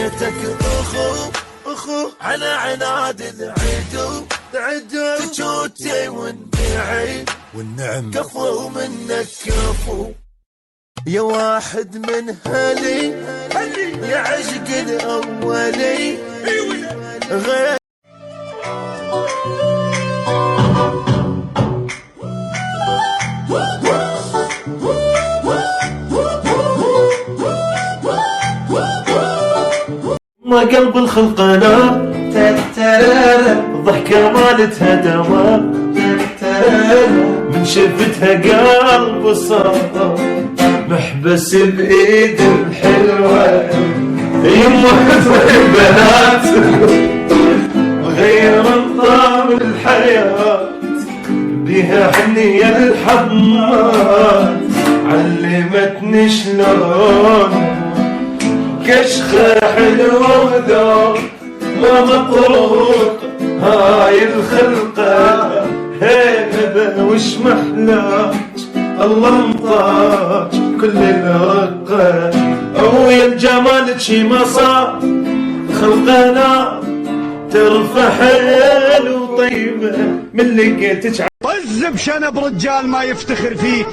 بيتك اخو على عناد العدو تجوتي والنعم كفو منك كفو يا واحد من هلي يا عشق الاولي غير ما قلب الخلق نار ضحكة مالتها دواء من شفتها قلب صار محبس بإيد الحلوة يمه البنات غير نظام الحياة بها حنية الحمات علمتني شلون كشخة حلوة وذوق ما مطروق هاي الخلقة هيبة وش محلاج الله مطاج كل الرقة ويا الجمال شي ما صار خلقنا ترفع حلو طيبة من لقيتك طز بشنب رجال ما يفتخر فيك.